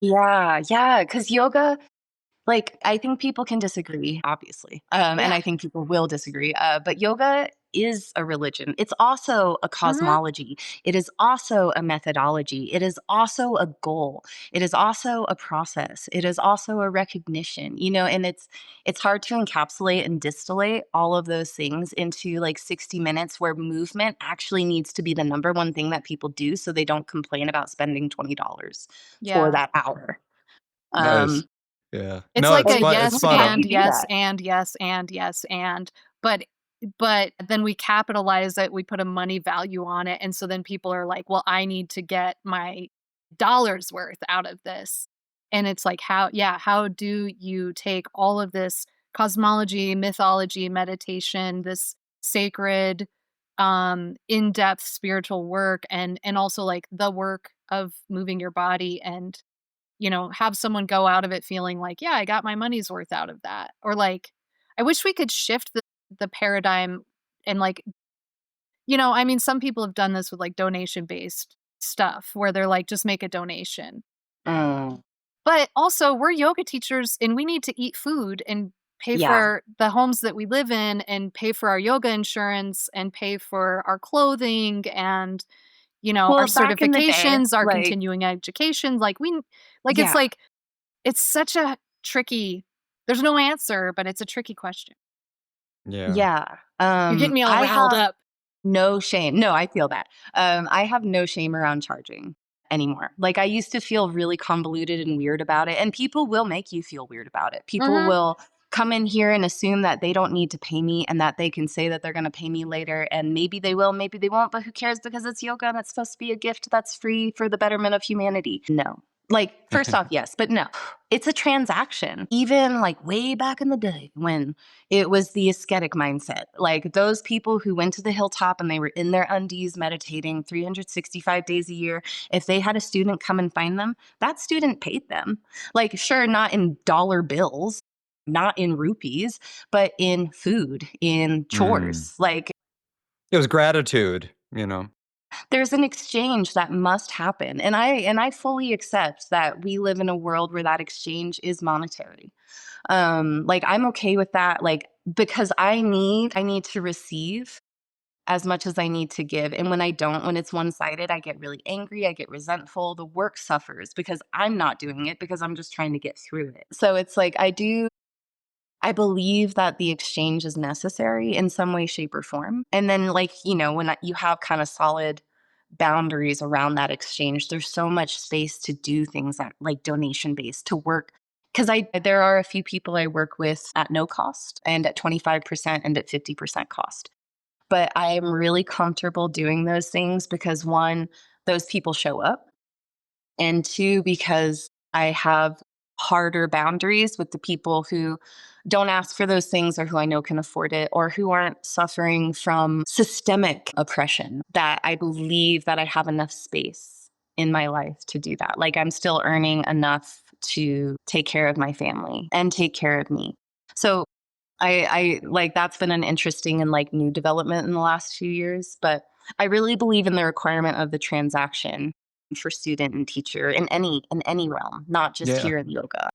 Yeah, yeah, because yoga, like, I think people can disagree, obviously, and Yeah. I think people will disagree, but yoga is a religion. It's also a Hmm. cosmology. It is also a methodology. It is also a goal. It is also a process. It is also a recognition, and it's hard to encapsulate and distillate all of those things into like 60 minutes where movement actually needs to be the number one thing that people do so they don't complain about spending $20 for Yeah. that hour. Nice. Um, Yeah. It's No, like it's a spot it's yes spot how do on. you and do yes that? and yes and yes and, but then we capitalize it, we put a money value on it, and so then people are like, "Well, I need to get my dollar's worth out of this." And it's like, how do you take all of this cosmology, mythology, meditation, this sacred, in-depth spiritual work, and also, like, the work of moving your body and have someone go out of it feeling like, "Yeah, I got my money's worth out of that." Or like, I wish we could shift the paradigm and like, I mean, some people have done this with like donation-based stuff where they're like, just make a donation. Mm, But also, we're yoga teachers and we need to eat food and pay yeah. for the homes that we live in and pay for our yoga insurance and pay for our clothing and our Well, back in the day, certifications, our like, continuing education. It's yeah, like it's such a tricky there's no answer, but it's a tricky question. Yeah. yeah. You're getting me all I riled have up. no shame. No, I feel that. I have no shame around charging anymore. Like, I used to feel really convoluted and weird about it, and people will make you feel weird about it. People Mhm. will come in here and assume that they don't need to pay me and that they can say that they're going to pay me later, and maybe they will, maybe they won't, but who cares because it's yoga and it's supposed to be a gift that's free for the betterment of humanity. No. Like, first off, yes, but no. It's a transaction. Even like way back in the day when it was the ascetic mindset. Like those people who went to the hilltop and they were in their undies meditating 365 days a year, if they had a student come and find them, that student paid them. Like, sure, not in dollar bills, not in rupees, but in food, in Mm. chores. Like, It was gratitude. there's an exchange that must happen. And I fully accept that we live in a world where that exchange is monetary. Like, I'm okay with that, like, because I need to receive as much as I need to give. And when I don't, when it's one-sided, I get really angry, I get resentful, the work suffers because I'm not doing it because I'm just trying to get through it. So it's like I believe that the exchange is necessary in some way, shape, or form. And then, like, when you have kind of solid boundaries around that exchange, there's so much space to do things that like donation based to work. Because there are a few people I work with at no cost and at 25% and at 50% cost. But I am really comfortable doing those things because one, those people show up, and two, because I have harder boundaries with the people who don't ask for those things or who I know can afford it or who aren't suffering from systemic oppression, that I believe that I have enough space in my life to do that. Like, I'm still earning enough to take care of my family and take care of me. So I like, that's been an interesting and like new development in the last few years, but I really believe in the requirement of the transaction for student and teacher in any realm, not just Yeah. here in yoga.